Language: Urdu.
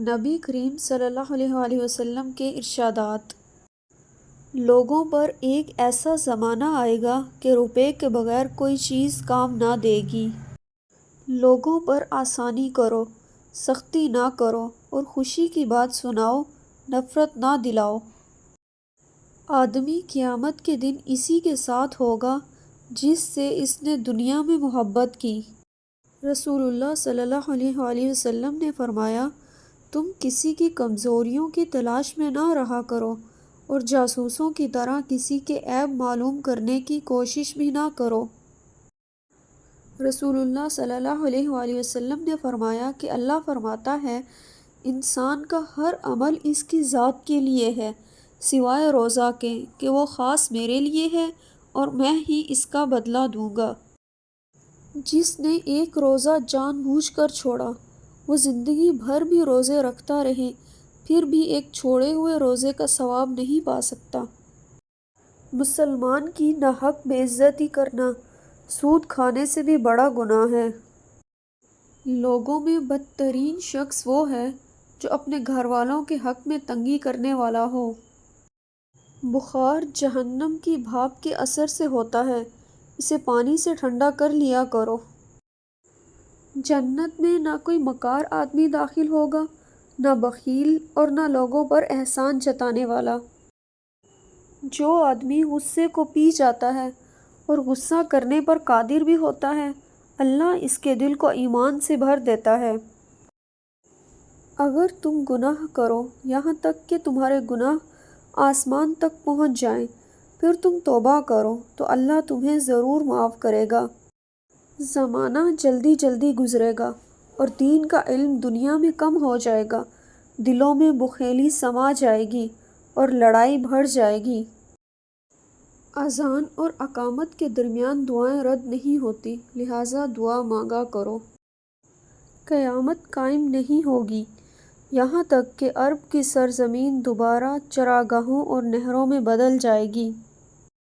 نبی کریم صلی اللہ علیہ وسلم کے ارشادات۔ لوگوں پر ایک ایسا زمانہ آئے گا کہ روپے کے بغیر کوئی چیز کام نہ دے گی۔ لوگوں پر آسانی کرو، سختی نہ کرو اور خوشی کی بات سناؤ، نفرت نہ دلاؤ۔ آدمی قیامت کے دن اسی کے ساتھ ہوگا جس سے اس نے دنیا میں محبت کی۔ رسول اللہ صلی اللہ علیہ وسلم نے فرمایا، تم کسی کی کمزوریوں کی تلاش میں نہ رہا کرو اور جاسوسوں کی طرح کسی کے عیب معلوم کرنے کی کوشش بھی نہ کرو۔ رسول اللہ صلی اللہ علیہ وسلم نے فرمایا کہ اللہ فرماتا ہے، انسان کا ہر عمل اس کی ذات کے لیے ہے سوائے روزہ کے کہ وہ خاص میرے لیے ہے اور میں ہی اس کا بدلہ دوں گا۔ جس نے ایک روزہ جان بوجھ کر چھوڑا، وہ زندگی بھر بھی روزے رکھتا رہے پھر بھی ایک چھوڑے ہوئے روزے کا ثواب نہیں پا سکتا۔ مسلمان کی ناحق بے عزتی کرنا سود کھانے سے بھی بڑا گناہ ہے۔ لوگوں میں بدترین شخص وہ ہے جو اپنے گھر والوں کے حق میں تنگی کرنے والا ہو۔ بخار جہنم کی بھاپ کے اثر سے ہوتا ہے، اسے پانی سے ٹھنڈا کر لیا کرو۔ جنت میں نہ کوئی مکار آدمی داخل ہوگا، نہ بخیل اور نہ لوگوں پر احسان جتانے والا۔ جو آدمی غصے کو پی جاتا ہے اور غصہ کرنے پر قادر بھی ہوتا ہے، اللہ اس کے دل کو ایمان سے بھر دیتا ہے۔ اگر تم گناہ کرو یہاں تک کہ تمہارے گناہ آسمان تک پہنچ جائیں، پھر تم توبہ کرو تو اللہ تمہیں ضرور معاف کرے گا۔ زمانہ جلدی جلدی گزرے گا اور دین کا علم دنیا میں کم ہو جائے گا، دلوں میں بخیلی سما جائے گی اور لڑائی بڑھ جائے گی۔ اذان اور اقامت کے درمیان دعائیں رد نہیں ہوتی، لہٰذا دعا مانگا کرو۔ قیامت قائم نہیں ہوگی یہاں تک کہ عرب کی سرزمین دوبارہ چراگاہوں اور نہروں میں بدل جائے گی۔